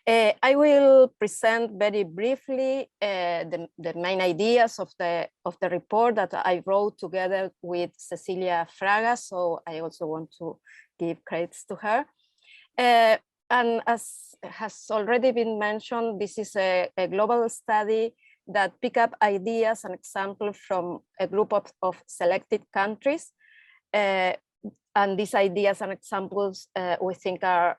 I will present very briefly the main ideas of the report that I wrote together with Cecilia Fraga, so I also want to give credits to her. And as has already been mentioned, this is a global study that pick up ideas and examples from a group of selected countries. And these ideas and examples we think are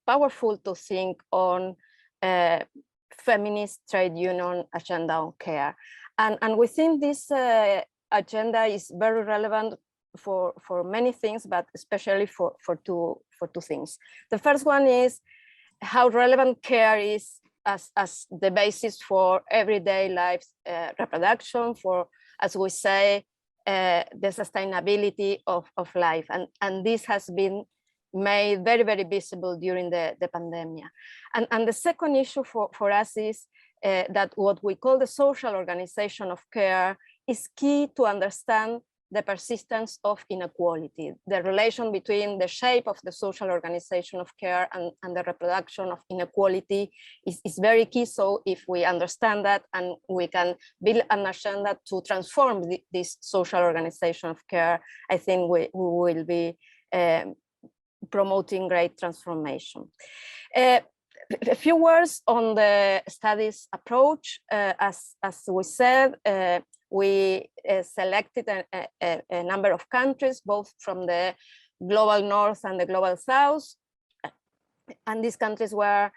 powerful to think on feminist trade union agenda on care. And we think this agenda is very relevant for many things, but especially for two things. The first one is how relevant care is as the basis for everyday life reproduction, for, as we say, the sustainability of life. And this has been made very, very visible during the pandemic. And the second issue for us is that what we call the social organization of care is key to understand the persistence of inequality. The relation between the shape of the social organization of care and the reproduction of inequality is very key. So if we understand that and we can build an agenda to transform this social organization of care, I think we will be promoting great transformation. A few words on the study's approach. As we said, we selected a number of countries, both from the global north and the global south. And these countries were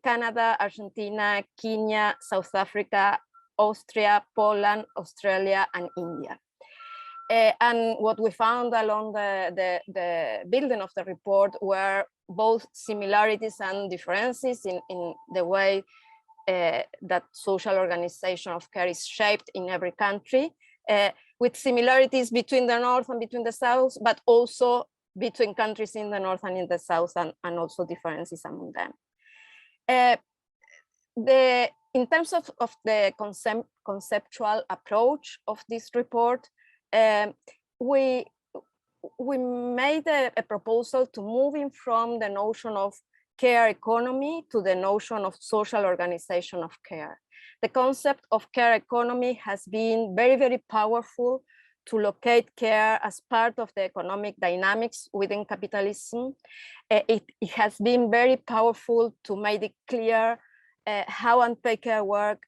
Canada, Argentina, Kenya, South Africa, Austria, Poland, Australia, and India. And what we found along the building of the report were both similarities and differences in the way that social organization of care is shaped in every country, with similarities between the north and between the south, but also between countries in the north and in the south, and also differences among them. In terms of the conceptual approach of this report, we made a proposal to moving from the notion of care economy to the notion of social organization of care. The concept of care economy has been very, very powerful to locate care as part of the economic dynamics within capitalism. It has been very powerful to make it clear how unpaid care work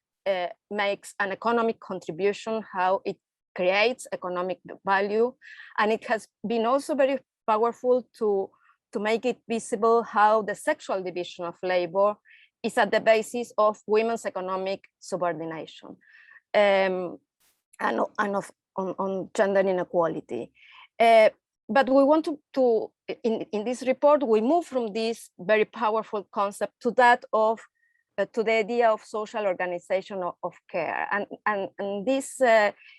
makes an economic contribution, how it creates economic value. And it has been also very powerful to make it visible how the sexual division of labor is at the basis of women's economic subordination and on gender inequality. But we want to in this report, we move from this very powerful concept to that of to the idea of social organization of care. And this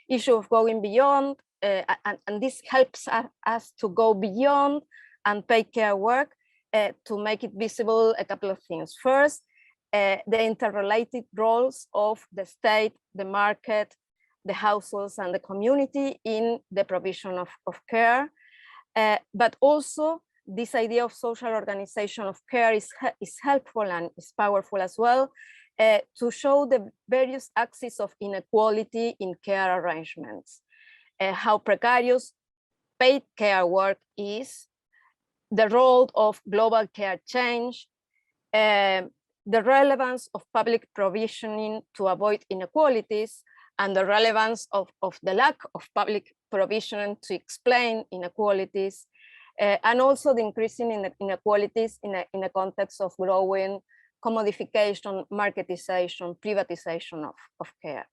issue of going beyond, and this helps us to go beyond unpaid care work to make it visible a couple of things. First, the interrelated roles of the state, the market, the households, and the community in the provision of care. But also, this idea of social organization of care is helpful and is powerful as well to show the various axes of inequality in care arrangements, how precarious paid care work is, the role of global care change, the relevance of public provisioning to avoid inequalities, and the relevance of the lack of public provisioning to explain inequalities, and also the increasing inequalities in a context of growing commodification, marketization, privatization of care.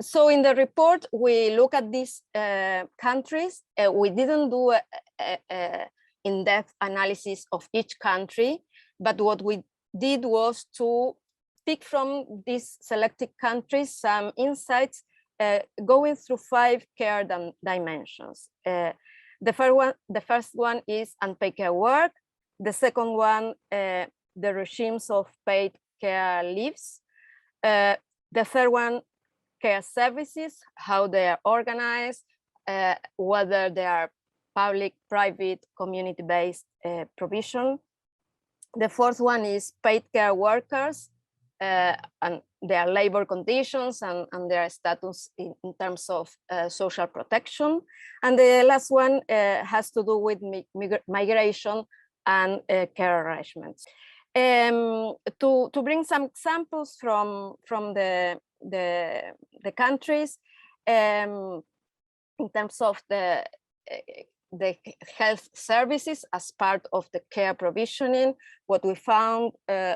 So in the report, we look at these countries. We didn't do a in-depth analysis of each country, but what we did was to pick from these selected countries some insights going through 5 care dimensions. The first one is unpaid care work. The second one, the regimes of paid care leaves. The third one, care services, how they are organized, whether they are public, private, community-based provision. The fourth one is paid care workers and their labor conditions and their status in terms of social protection. And the last one has to do with migration and care arrangements. To bring some examples from the countries in terms of the health services as part of the care provisioning, what we found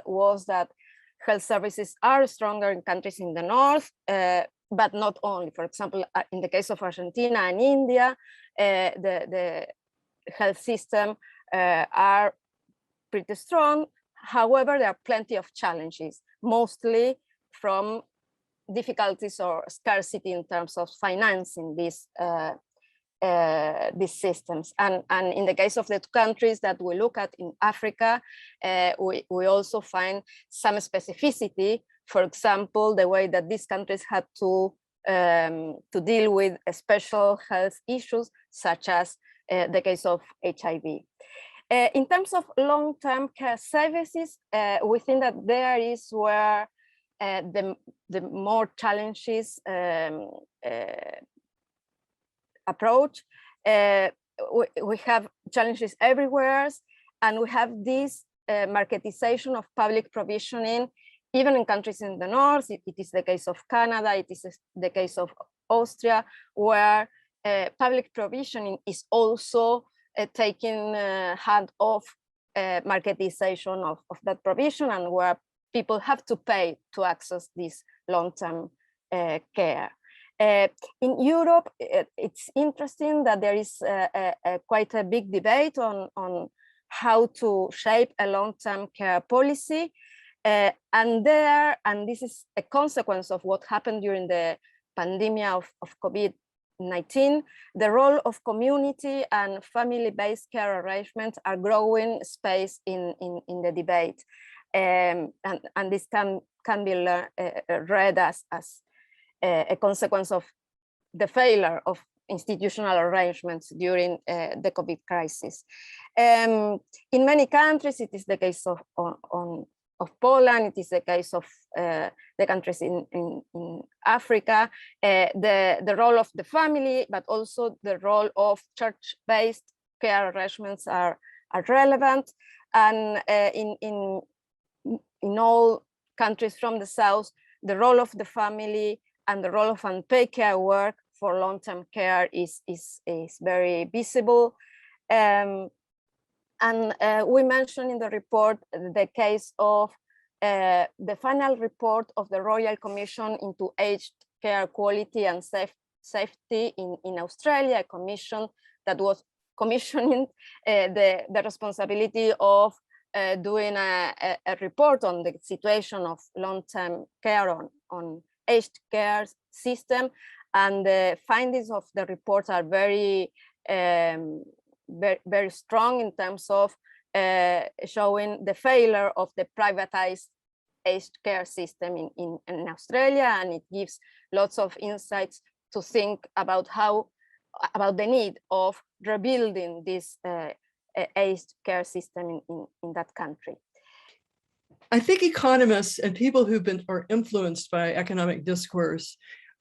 was that health services are stronger in countries in the north, but not only. For example, in the case of Argentina and India, the health system are pretty strong. However, there are plenty of challenges, mostly from difficulties or scarcity in terms of financing these systems. And in the case of the two countries that we look at in Africa, we also find some specificity. For example, the way that these countries had to deal with special health issues, such as the case of HIV. In terms of long-term care services, we think that there is where the more challenges approach. We have challenges everywhere, and we have this marketization of public provisioning, even in countries in the north. It is the case of Canada, it is the case of Austria, where public provisioning is also taking hand of marketization of that provision, and where people have to pay to access this long-term care. In Europe, it's interesting that there is quite a big debate on how to shape a long-term care policy. And this is a consequence of what happened during the pandemic of COVID-19, the role of community and family-based care arrangements are growing space in the debate. And this can be read as a consequence of the failure of institutional arrangements during the COVID crisis. In many countries, it is the case of Poland, it is the case of the countries in Africa, the role of the family, but also the role of church-based care arrangements are relevant. And in all countries from the South, the role of the family and the role of unpaid care work for long-term care is very visible. And we mentioned in the report the case of the final report of the Royal Commission into Aged Care Quality and Safety in Australia, a commission that was commissioning the responsibility of doing a report on the situation of long-term care on aged care system, and the findings of the report are very strong in terms of showing the failure of the privatized aged care system in Australia, and it gives lots of insights to think about the need of rebuilding this aged care system in that country. I think economists and people who've are influenced by economic discourse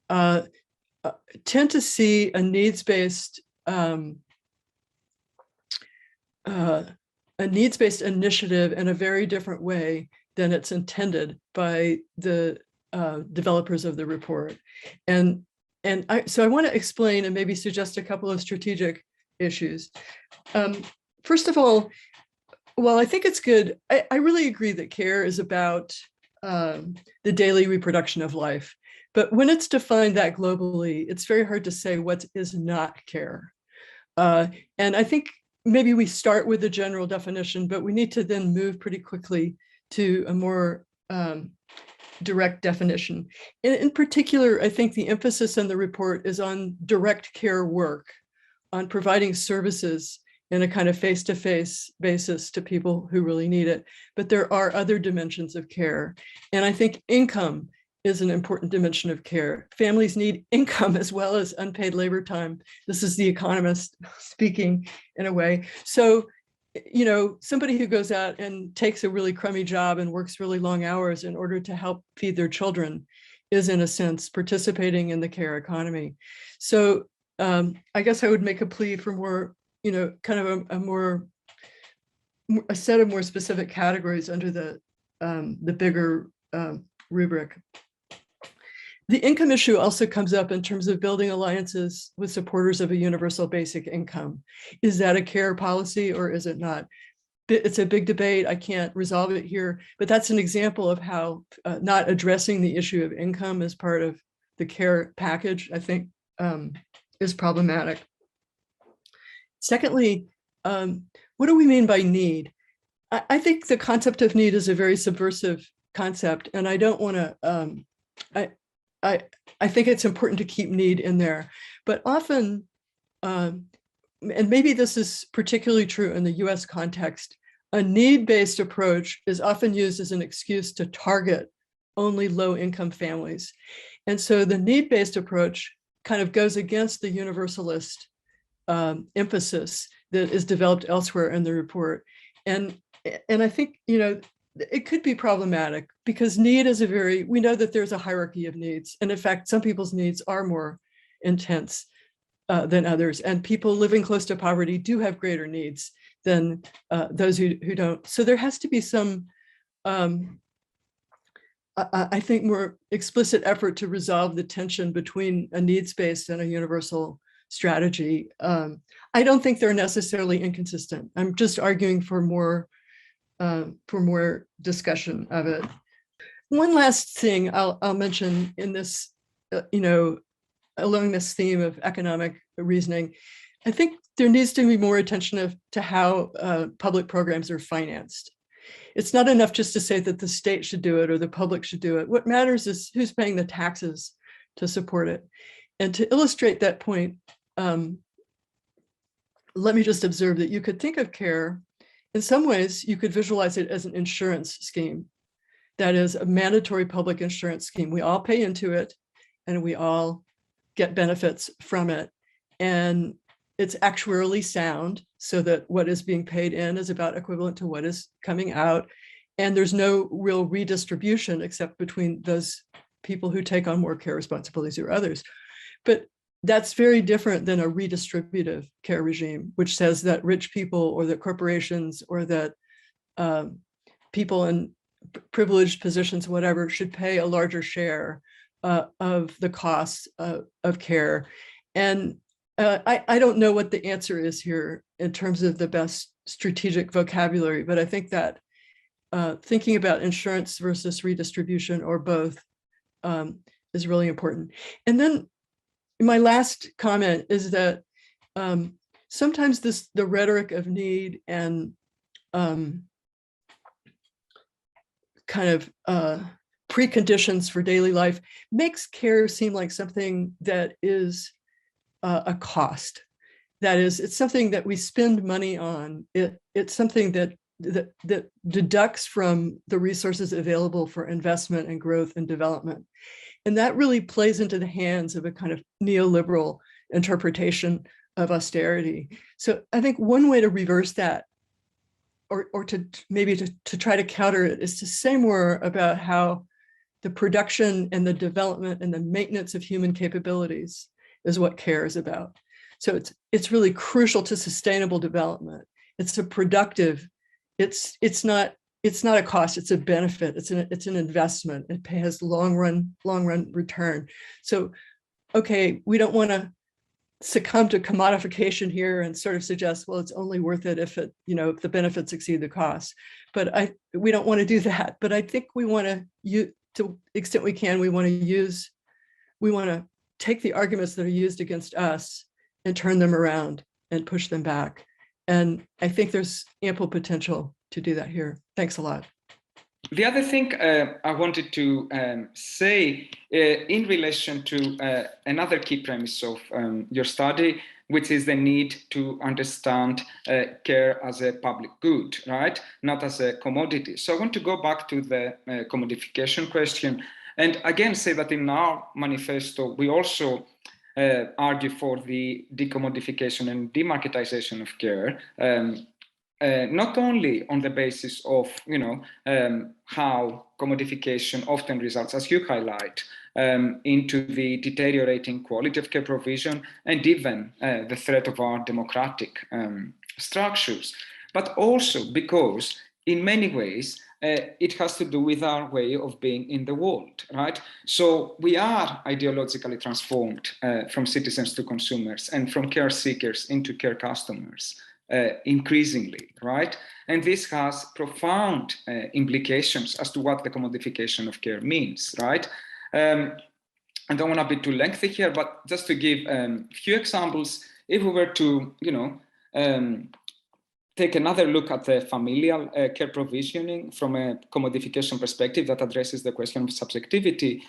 tend to see a needs-based initiative in a very different way than it's intended by the developers of the report. So I want to explain and maybe suggest a couple of strategic issues. First of all, well, I think it's good. I really agree that care is about the daily reproduction of life. But when it's defined that globally, it's very hard to say what is not care. And I think maybe we start with the general definition, but we need to then move pretty quickly to a more direct definition. In particular, I think the emphasis in the report is on direct care work, on providing services in a kind of face-to-face basis to people who really need it. But there are other dimensions of care. And I think income is an important dimension of care. Families need income as well as unpaid labor time. This is the economist speaking in a way. So you know, somebody who goes out and takes a really crummy job and works really long hours in order to help feed their children is, in a sense, participating in the care economy. So I guess I would make a plea for more, you know, kind of a set of more specific categories under the bigger rubric. The income issue also comes up in terms of building alliances with supporters of a universal basic income. Is that a care policy or is it not? It's a big debate. I can't resolve it here, but that's an example of how not addressing the issue of income as part of the care package, I think, is problematic. Secondly, what do we mean by need? I think the concept of need is a very subversive concept, and I don't want to, I think it's important to keep need in there, but often, and maybe this is particularly true in the US context, a need-based approach is often used as an excuse to target only low-income families. And so the need-based approach kind of goes against the universalist emphasis that is developed elsewhere in the report. And I think, you know, it could be problematic because need is we know that there's a hierarchy of needs. And in fact, some people's needs are more intense than others. And people living close to poverty do have greater needs than those who don't. So there has to be some, I think, more explicit effort to resolve the tension between a needs-based and a universal strategy. I don't think they're necessarily inconsistent. I'm just arguing for more discussion of it. One last thing I'll mention in this, you know, along this theme of economic reasoning, I think there needs to be more attention to how public programs are financed. It's not enough just to say that the state should do it or the public should do it. What matters is who's paying the taxes to support it. And to illustrate that point, let me just observe that you could think of care, in some ways, you could visualize it as an insurance scheme. That is a mandatory public insurance scheme. We all pay into it and we all get benefits from it. And it's actuarially sound so that what is being paid in is about equivalent to what is coming out. And there's no real redistribution except between those people who take on more care responsibilities or others. But that's very different than a redistributive care regime, which says that rich people or that corporations or that people in privileged positions, whatever, should pay a larger share of the costs of care. And I don't know what the answer is here in terms of the best strategic vocabulary, but I think that thinking about insurance versus redistribution or both is really important. And then my last comment is that sometimes the rhetoric of need and kind of preconditions for daily life makes care seem like something that is a cost. That is, it's something that we spend money on. It's something that deducts from the resources available for investment and growth and development. And that really plays into the hands of a kind of neoliberal interpretation of austerity. So I think one way to reverse that, or to maybe to try to counter it, is to say more about how the production and the development and the maintenance of human capabilities is what care is about. So it's really crucial to sustainable development. It's a productive, it's not a cost, it's a benefit, it's an investment. It has long run return. So, okay, we don't want to succumb to commodification here and sort of suggest, well, it's only worth it if it, you know, if the benefits exceed the costs. But we don't want to do that. But I think we want to the extent we can, we want to take the arguments that are used against us and turn them around and push them back. And I think there's ample potential to do that here. Thanks a lot. The other thing I wanted to say in relation to another key premise of your study, which is the need to understand care as a public good, right? Not as a commodity. So I want to go back to the commodification question and again say that in our manifesto, we also argue for the decommodification and demarketization of care. not only on the basis of, how commodification often results, as you highlight, into the deteriorating quality of care provision and even the threat of our democratic structures, but also because in many ways it has to do with our way of being in the world, right? So we are ideologically transformed from citizens to consumers and from care seekers into care customers. Increasingly, right? And this has profound implications as to what the commodification of care means, right? I don't want to be too lengthy here, but just to give a few examples, if we were to, take another look at the familial care provisioning from a commodification perspective that addresses the question of subjectivity,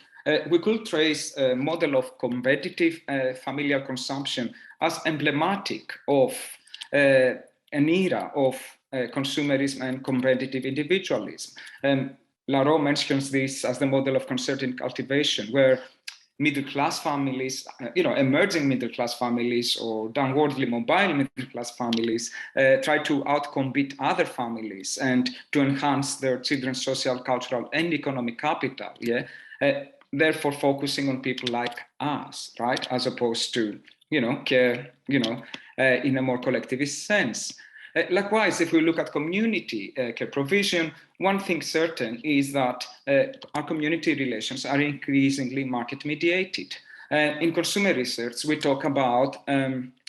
we could trace a model of competitive familial consumption as emblematic of an era of consumerism and competitive individualism. Larot mentions this as the model of concerted cultivation, where middle-class families, emerging middle-class families or downwardly mobile middle-class families try to outcompete other families and to enhance their children's social, cultural, and economic capital, therefore focusing on people like us, right, as opposed to, care, in a more collectivist sense. Likewise, if we look at community care provision, one thing certain is that our community relations are increasingly market mediated. In consumer research, we talk about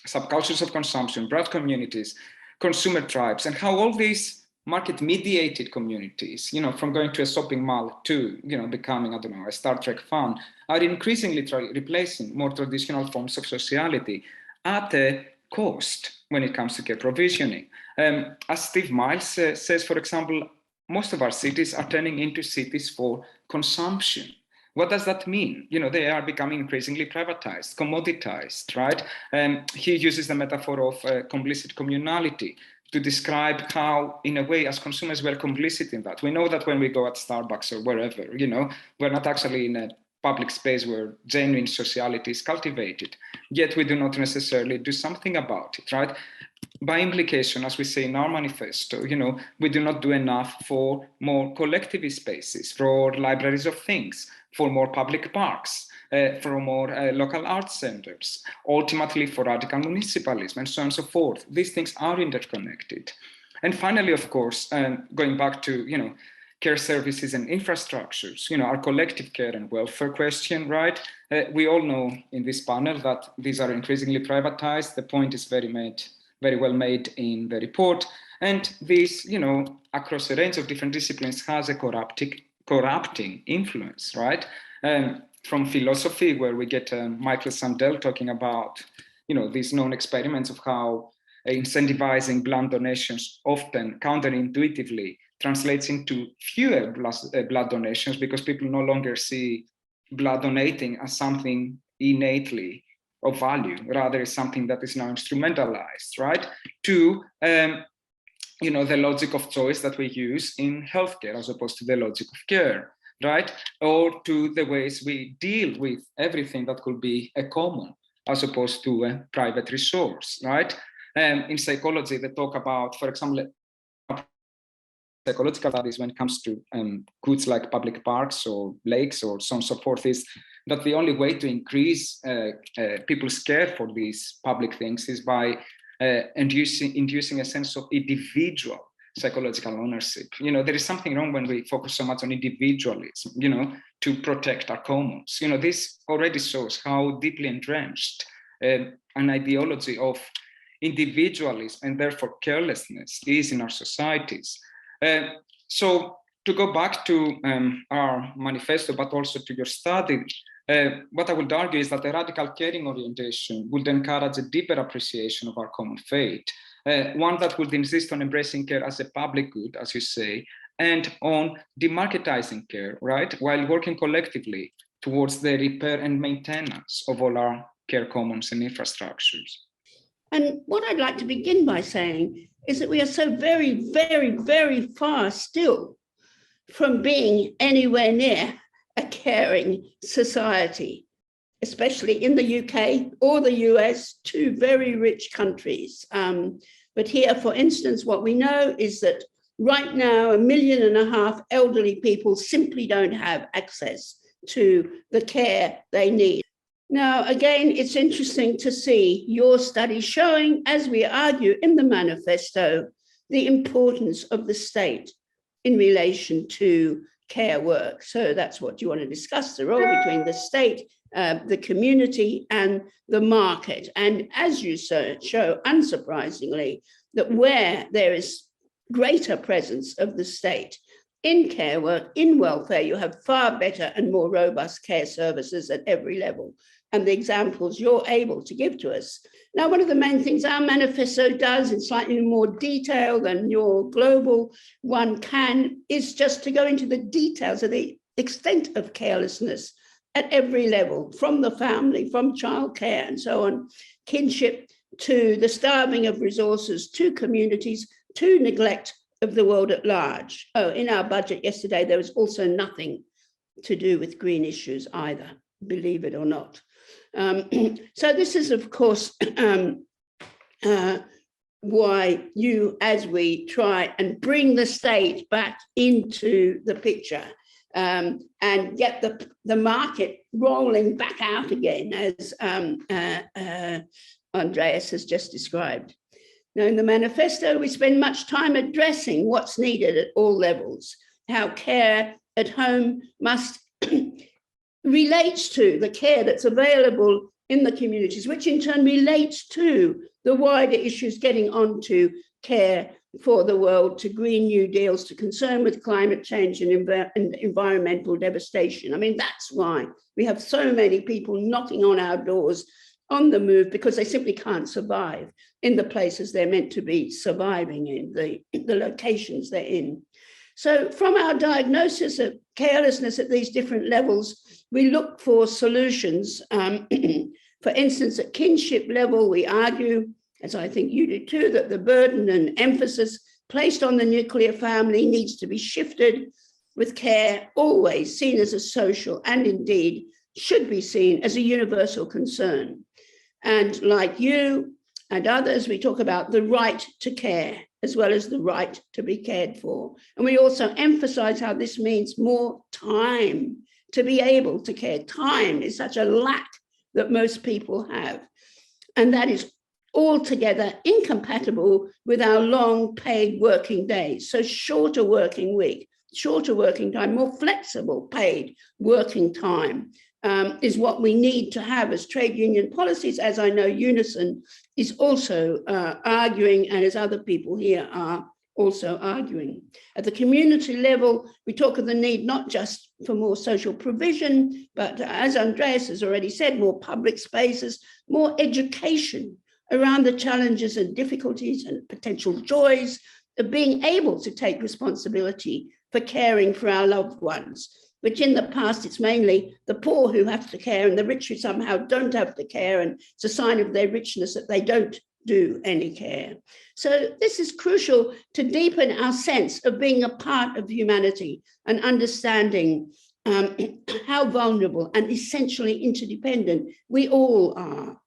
subcultures of consumption, broad communities, consumer tribes, and how all these market mediated communities, from going to a shopping mall to, becoming, a Star Trek fan, are increasingly replacing more traditional forms of sociality at a cost when it comes to care provisioning. As Steve Miles says, for example, most of our cities are turning into cities for consumption. What does that mean? They are becoming increasingly privatized, commoditized, right? He uses the metaphor of complicit communality to describe how, in a way, as consumers, we're complicit in that. We know that when we go at Starbucks or wherever, we're not actually in a public space where genuine sociality is cultivated, yet we do not necessarily do something about it, right? By implication, as we say in our manifesto, we do not do enough for more collectivist spaces, for libraries of things, for more public parks, for more local arts centers, ultimately for radical municipalism, and so on and so forth. These things are interconnected. And finally, of course, going back to, care services and infrastructures, our collective care and welfare question, right? We all know in this panel that these are increasingly privatized. The point is very well made in the report. And this, across a range of different disciplines has a corrupting influence, right? From philosophy, where we get Michael Sandel talking about, these known experiments of how incentivizing blood donations often counterintuitively translates into fewer blood donations because people no longer see blood donating as something innately of value, rather is something that is now instrumentalized, right? To, the logic of choice that we use in healthcare as opposed to the logic of care, right? Or to the ways we deal with everything that could be a common as opposed to a private resource, right? In psychology, they talk about, for example, psychological studies when it comes to goods like public parks or lakes or so on and so forth is that the only way to increase people's care for these public things is by inducing a sense of individual psychological ownership. There is something wrong when we focus so much on individualism, to protect our commons. This already shows how deeply entrenched an ideology of individualism and therefore carelessness is in our societies. So to go back to our manifesto, but also to your study, what I would argue is that a radical caring orientation would encourage a deeper appreciation of our common fate, one that would insist on embracing care as a public good, as you say, and on demarketizing care, right, while working collectively towards the repair and maintenance of all our care commons and infrastructures. And what I'd like to begin by saying is that we are so very, very, very far still from being anywhere near a caring society, especially in the UK or the US, two very rich countries. But here, for instance, what we know is that right now, 1.5 million elderly people simply don't have access to the care they need. Now, again, it's interesting to see your study showing, as we argue in the manifesto, the importance of the state in relation to care work. So that's what you want to discuss, the role between the state, the community, and the market. And as you show, unsurprisingly, that where there is greater presence of the state in care work, in welfare, you have far better and more robust care services at every level. And the examples you're able to give to us. Now, one of the main things our manifesto does in slightly more detail than your global one can is just to go into the details of the extent of carelessness at every level, from the family, from childcare and so on, kinship, to the starving of resources, to communities, to neglect of the world at large. Oh, in our budget yesterday, there was also nothing to do with green issues either, believe it or not. So this is, of course, why you, as we try and bring the state back into the picture and get the market rolling back out again, as Andreas has just described. Now, in the manifesto, we spend much time addressing what's needed at all levels, how care at home must relates to the care that's available in the communities, which in turn relates to the wider issues getting onto care for the world, to Green New Deals, to concern with climate change and environmental devastation. I mean, that's why we have so many people knocking on our doors on the move, because they simply can't survive in the places they're meant to be surviving in, the locations they're in. So from our diagnosis of carelessness at these different levels, we look for solutions. For instance, at kinship level, we argue, as I think you do too, that the burden and emphasis placed on the nuclear family needs to be shifted, with care always seen as a social and indeed should be seen as a universal concern. And like you and others, we talk about the right to care as well as the right to be cared for. And we also emphasize how this means more time to be able to care. Time is such a lack that most people have. And that is altogether incompatible with our long paid working days. So shorter working week, shorter working time, more flexible paid working time is what we need to have as trade union policies, as I know Unison is also arguing, and as other people here are also arguing. At the community level, we talk of the need not just for more social provision, but as Andreas has already said, more public spaces, more education around the challenges and difficulties and potential joys of being able to take responsibility for caring for our loved ones, which in the past, it's mainly the poor who have to care and the rich who somehow don't have to care, and it's a sign of their richness that they don't do any care. So this is crucial to deepen our sense of being a part of humanity and understanding how vulnerable and essentially interdependent we all are.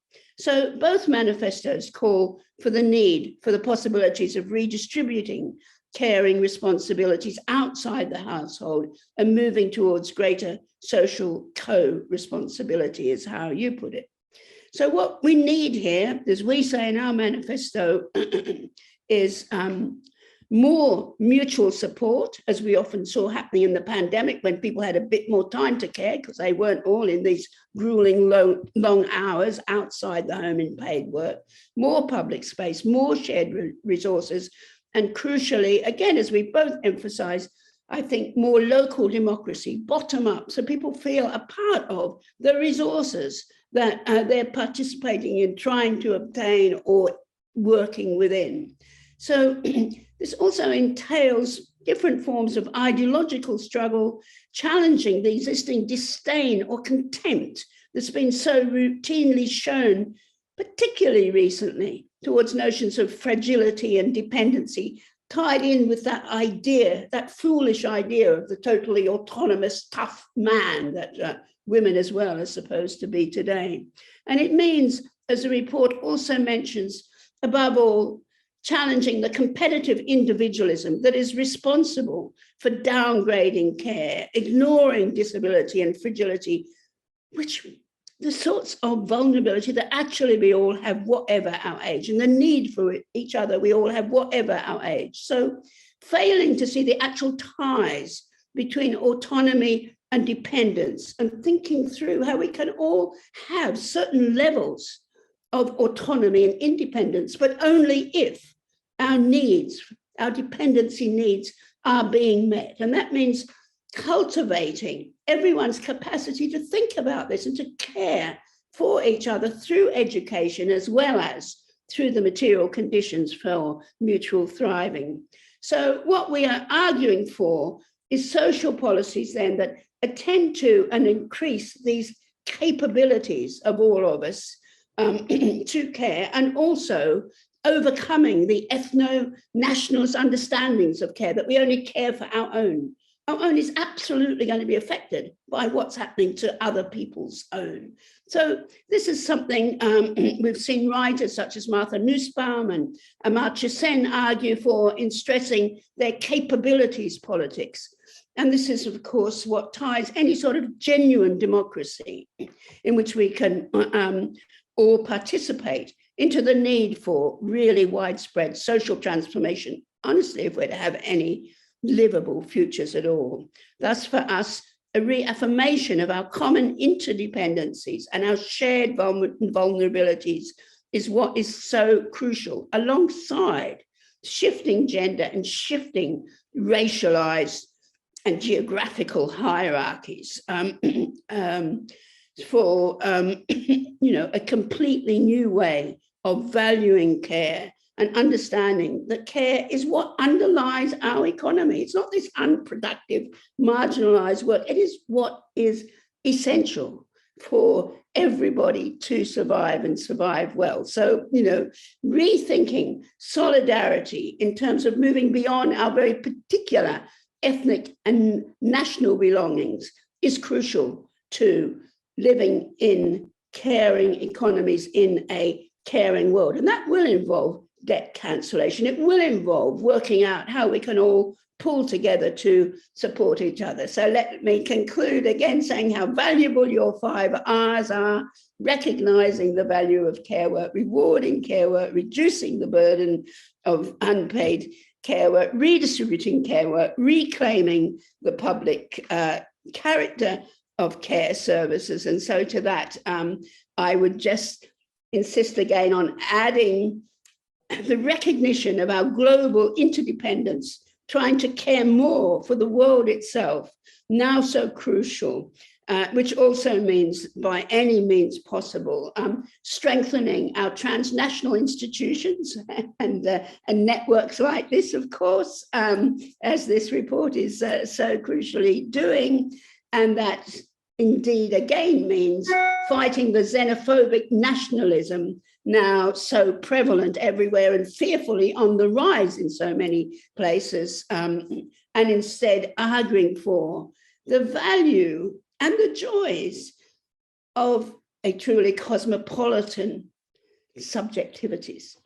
So both manifestos call for the need for the possibilities of redistributing caring responsibilities outside the household and moving towards greater social co-responsibility, is how you put it. So what we need here, as we say in our manifesto, is more mutual support, as we often saw happening in the pandemic when people had a bit more time to care because they weren't all in these grueling long hours outside the home in paid work, more public space, more shared resources, and crucially, again, as we both emphasize, I think more local democracy, bottom up, so people feel a part of the resources that they're participating in, trying to obtain or working within. So this also entails different forms of ideological struggle, challenging the existing disdain or contempt that's been so routinely shown, particularly recently, towards notions of fragility and dependency, tied in with that idea, that foolish idea of the totally autonomous, tough man that women as well are supposed to be today. And it means, as the report also mentions, above all, challenging the competitive individualism that is responsible for downgrading care, ignoring disability and fragility, which the sorts of vulnerability that actually we all have whatever our age, and the need for each other we all have whatever our age. So failing to see the actual ties between autonomy and dependence, and thinking through how we can all have certain levels of autonomy and independence, but only if our needs, our dependency needs, are being met. And that means cultivating everyone's capacity to think about this and to care for each other through education, as well as through the material conditions for mutual thriving. So what we are arguing for is social policies then that attend to and increase these capabilities of all of us to care, and also overcoming the ethno-nationalist understandings of care, that we only care for our own. Our own is absolutely going to be affected by what's happening to other people's own. So this is something we've seen writers such as Martha Nussbaum and Amartya Sen argue for in stressing their capabilities politics. And this is, of course, what ties any sort of genuine democracy in which we can all participate into the need for really widespread social transformation, honestly, if we're to have any livable futures at all. Thus, for us, a reaffirmation of our common interdependencies and our shared vulnerabilities is what is so crucial, alongside shifting gender and shifting racialized and geographical hierarchies for a completely new way of valuing care and understanding that care is what underlies our economy. It's not this unproductive, marginalized work. It is what is essential for everybody to survive and survive well. So, rethinking solidarity in terms of moving beyond our very particular ethnic and national belongings is crucial to living in caring economies in a caring world. And that will involve debt cancellation. It will involve working out how we can all pull together to support each other. So let me conclude again saying how valuable your 5 R's are: recognizing the value of care work, rewarding care work, reducing the burden of unpaid care work, redistributing care work, reclaiming the public character of care services. And so to that, I would just insist again on adding the recognition of our global interdependence, trying to care more for the world itself, now so crucial, which also means, by any means possible, strengthening our transnational institutions and networks like this, of course, as this report is so crucially doing. And that indeed, again, means fighting the xenophobic nationalism now so prevalent everywhere and fearfully on the rise in so many places, and instead arguing for the value and the joys of a truly cosmopolitan subjectivities.